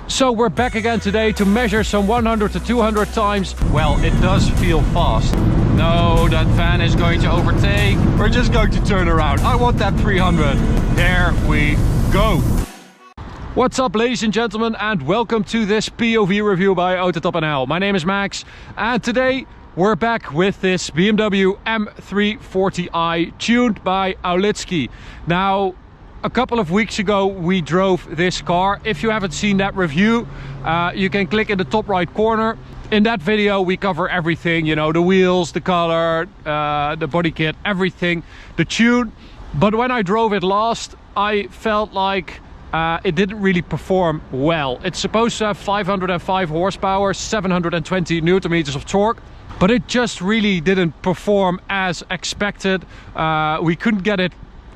So we're back again today to measure some 100 to 200 times. Well, it does feel fast. No, that van is going to overtake. We're just going to turn around. I want that 300. There we go. What's up, ladies and gentlemen, and welcome to this POV review by Autotop NL. My name is Max, and today we're back with this BMW M340i tuned by Aulitsky. Now, a couple of weeks ago we drove this car. If you haven't seen that review, you can click in the top right corner. In that video we cover everything, you know, the wheels, the color, the body kit, everything, the tune. But when I drove it last, I felt like it didn't really perform well. It's supposed to have 505 horsepower, 720 newton meters of torque, but it just really didn't perform as expected. We couldn't get it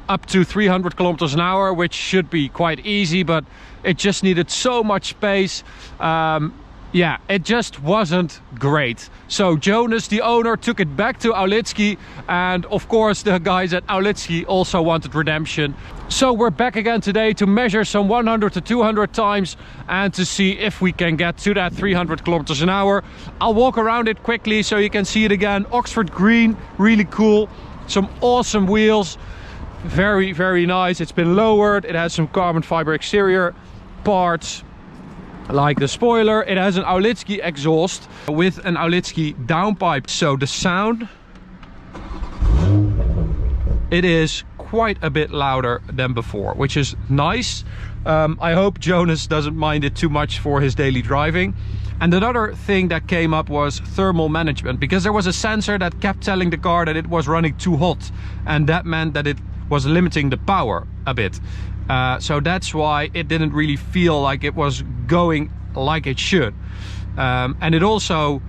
up to 300 kilometers an hour, which should be quite easy, but it just needed so much space. Yeah, it just wasn't great. So Jonas, the owner, took it back to Aulitsky, and of course the guys at Aulitsky also wanted redemption. So we're back again today to measure some 100 to 200 times and to see if we can get to that 300 kilometers an hour. I'll walk around it quickly so you can see it again. Oxford green, really cool. Some awesome wheels. Very, very nice. It's been lowered. It has some carbon fiber exterior parts, like the spoiler. It has an Aulitsky exhaust with an Aulitsky downpipe. So the sound, it is quite a bit louder than before, which is nice. I hope Jonas doesn't mind it too much for his daily driving. And another thing that came up was thermal management, because there was a sensor that kept telling the car that it was running too hot, and that meant that it was limiting the power a bit. So that's why it didn't really feel like it was going like it should. And it also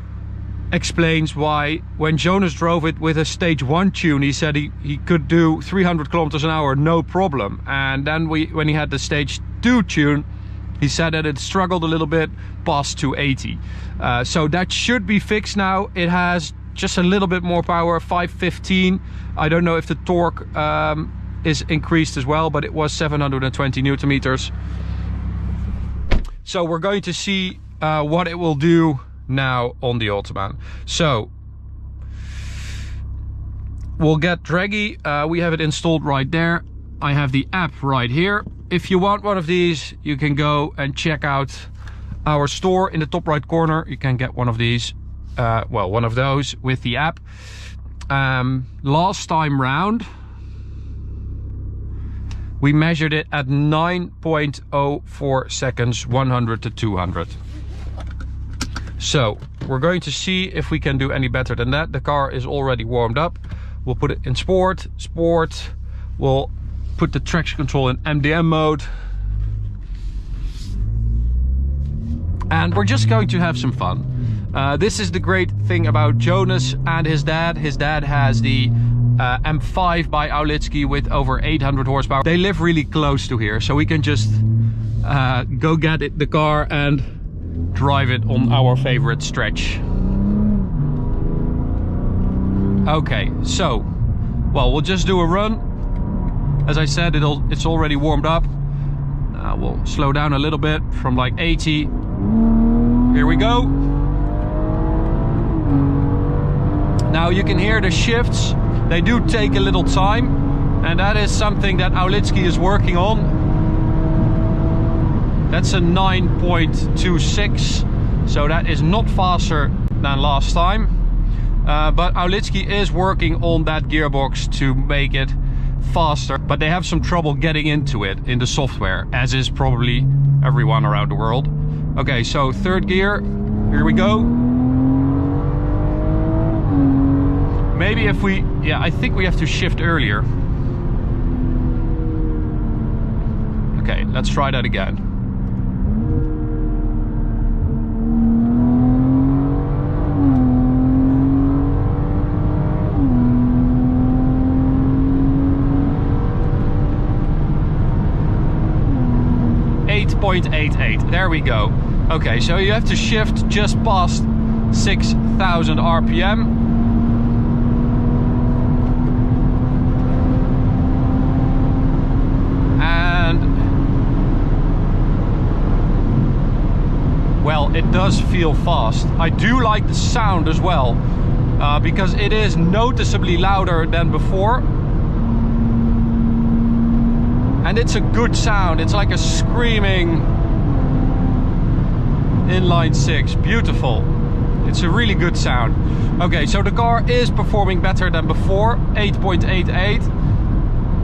explains why when Jonas drove it with a stage 1 tune, he said he could do 300 kilometers an hour no problem. And then when he had the stage 2 tune, he said that it struggled a little bit past 280. So that should be fixed now. It has just a little bit more power, 515. I don't know if the torque is increased as well, but it was 720 newton meters. So we're going to see what it will do now on the Autobahn. So we'll get Draggy. We have it installed right there. I have the app right here. If you want one of these, you can go and check out our store in the top right corner. You can get one of these, well, one of those with the app. Last time round, we measured it at 9.04 seconds, 100 to 200. So we're going to see if we can do any better than that. The car is already warmed up. We'll put it in sport. We'll put the traction control in MDM mode. And we're just going to have some fun. This is the great thing about Jonas and his dad. His dad has the M5 by Aulitsky with over 800 horsepower. They live really close to here, so we can just go get the car and drive it on our favorite stretch. Okay, so, well, we'll just do a run. As I said, it's already warmed up. We'll slow down a little bit from like 80. Here we go. Now you can hear the shifts. They do take a little time, and that is something that Aulitsky is working on. That's a 9.26, so that is not faster than last time. But Aulitsky is working on that gearbox to make it faster, but they have some trouble getting into it in the software, as is probably everyone around the world. Okay, so third gear, here we go. Maybe if we, yeah, I think we have to shift earlier. Okay, let's try that again. .88. There we go. Okay, so you have to shift just past 6,000 RPM. And well, it does feel fast. I do like the sound as well, because it is noticeably louder than before. And it's a good sound. It's like a screaming inline six. Beautiful. It's a really good sound. Okay, so the car is performing better than before. 8.88.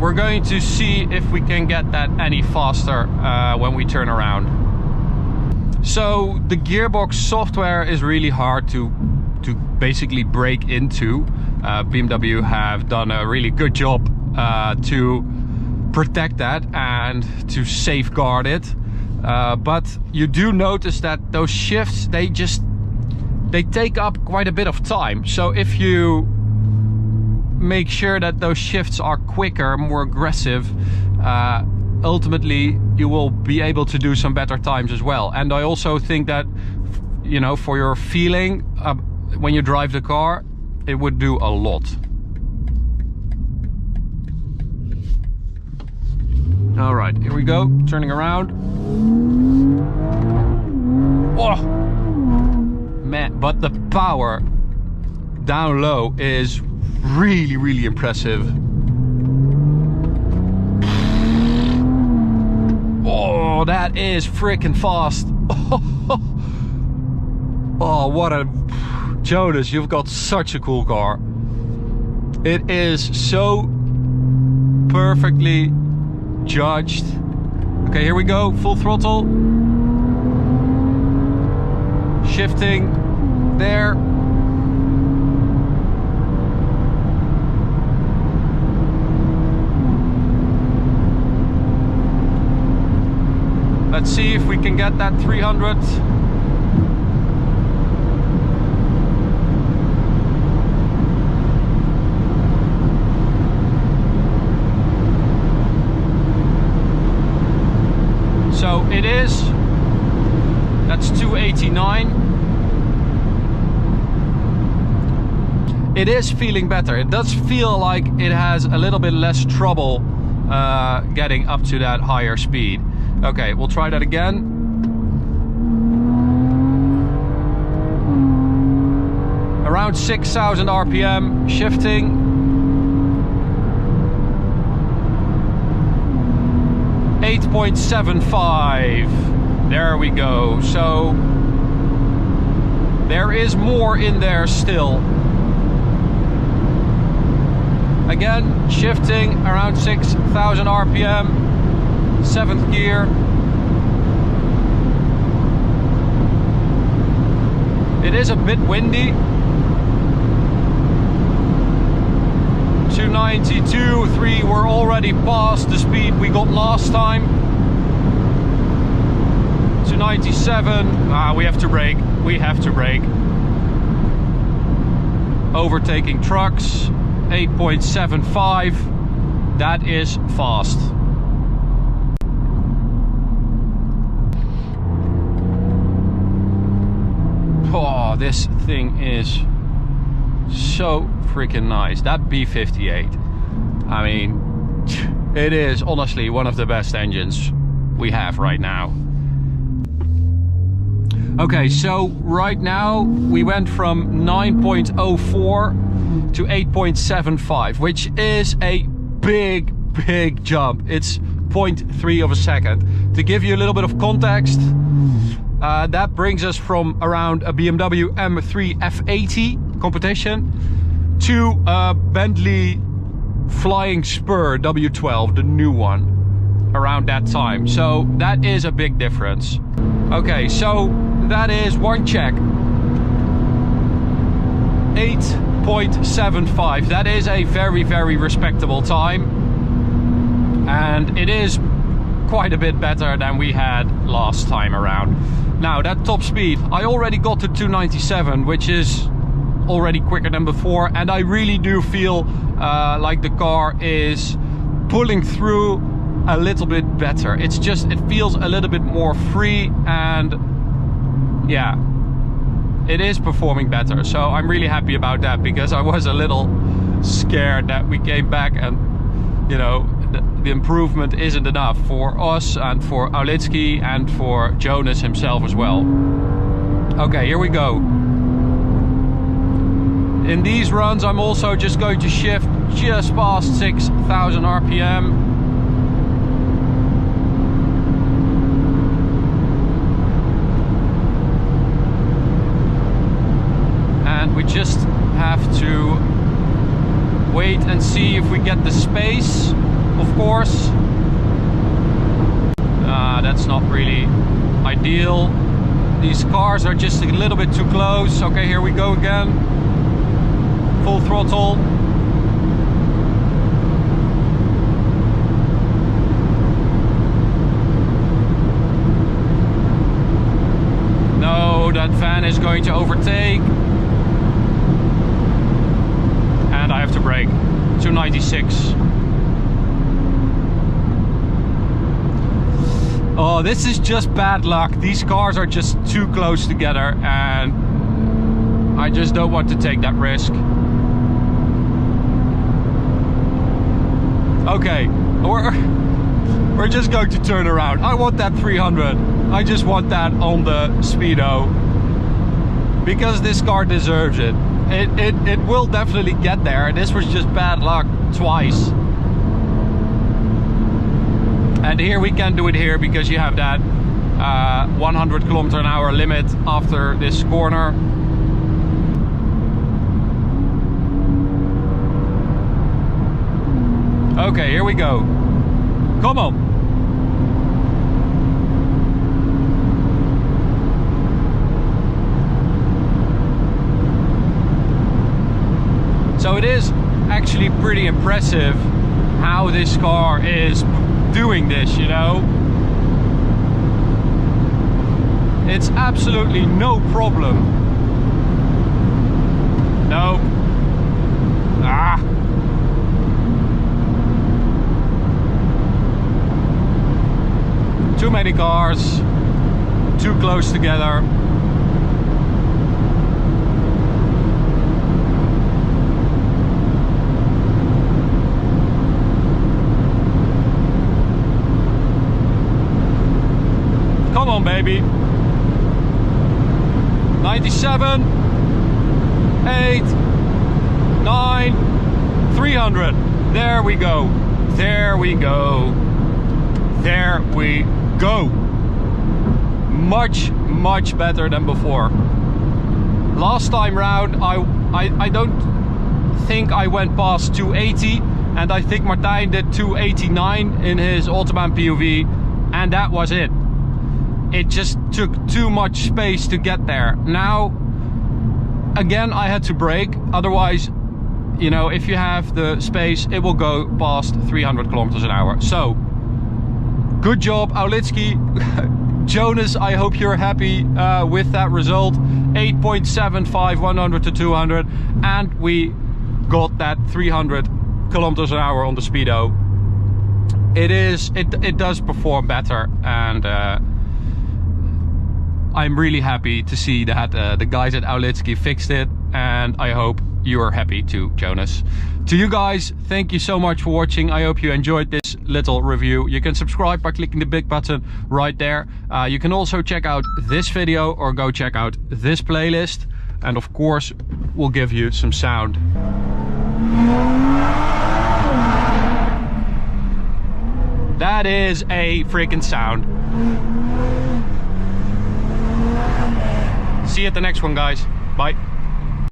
We're going to see if we can get that any faster when we turn around. So the gearbox software is really hard to basically break into. BMW have done a really good job to protect that and to safeguard it. But you do notice that those shifts, they take up quite a bit of time. So if you make sure that those shifts are quicker, more aggressive, ultimately you will be able to do some better times as well. And I also think that, you know, for your feeling when you drive the car, it would do a lot. All right, here we go, turning around. Oh man, but the power down low is really impressive. Oh, that is freaking fast. Oh, what a... Jonas, you've got such a cool car. It is so perfectly judged. Okay, here we go, full throttle. Shifting there. Let's see if we can get that 300. So it is. That's 289. It is feeling better. It does feel like it has a little bit less trouble getting up to that higher speed. Okay, we'll try that again. Around 6,000 RPM, shifting. .75. There we go. So there is more in there still. Again, shifting around 6,000 RPM. 7th gear. It is a bit windy. 292.3, we're already past the speed we got last time. 297, we have to brake. We have to brake. Overtaking trucks. 8.75. That is fast. Oh, this thing is so freaking nice. That B58, I mean, it is honestly one of the best engines we have right now. Okay, so right now we went from 9.04 to 8.75, which is a big jump. It's 0.3 of a second. To give you a little bit of context, that brings us from around a BMW M3 F80 competition to a Bentley Flying Spur W12, the new one, around that time. So that is a big difference. Okay, so that is one check. 8.75. That is a very respectable time, and it is quite a bit better than we had last time around. Now that top speed, I already got to 297, which is already quicker than before, and I really do feel like the car is pulling through a little bit better. It's just, it feels a little bit more free, and yeah, it is performing better. So I'm really happy about that, because I was a little scared that we came back and, you know, the improvement isn't enough for us and for Aulitsky and for Jonas himself as well. Okay, here we go. In these runs, I'm also just going to shift just past 6,000 RPM. And we just have to wait and see if we get the space, of course. That's not really ideal. These cars are just a little bit too close. Okay, here we go again. Full throttle. No, that van is going to overtake. And I have to brake. 296. Oh, this is just bad luck. These cars are just too close together and I just don't want to take that risk. Okay, we're just going to turn around. I want that 300. I just want that on the Speedo. Because this car deserves it. It will definitely get there. This was just bad luck twice. And here we can do it here because you have that 100 km/h limit after this corner. Okay, here we go. Come on. So it is actually pretty impressive how this car is doing this, you know. It's absolutely no problem. No. Ah. Too many cars, too close together. Come on, baby. 97, 8, 9, 300. There we go. There we go. There we go. Much, much better than before. Last time round, I don't think I went past 280, and I think Martijn did 289 in his Autobahn POV, and that was it. It just took too much space to get there. Now, again, I had to brake. Otherwise, you know, if you have the space, it will go past 300 km/h. So, good job, Aulitsky. Jonas, I hope you're happy with that result. 8.75, 100 to 200. And we got that 300 km/h on the Speedo. It does perform better, and I'm really happy to see that the guys at Aulitsky fixed it, and I hope you're happy too, Jonas. To you guys, thank you so much for watching. I hope you enjoyed this little review. You can subscribe by clicking the big button right there. You can also check out this video or go check out this playlist, and of course we'll give you some sound. That is a freaking sound. See you at the next one, guys. Bye.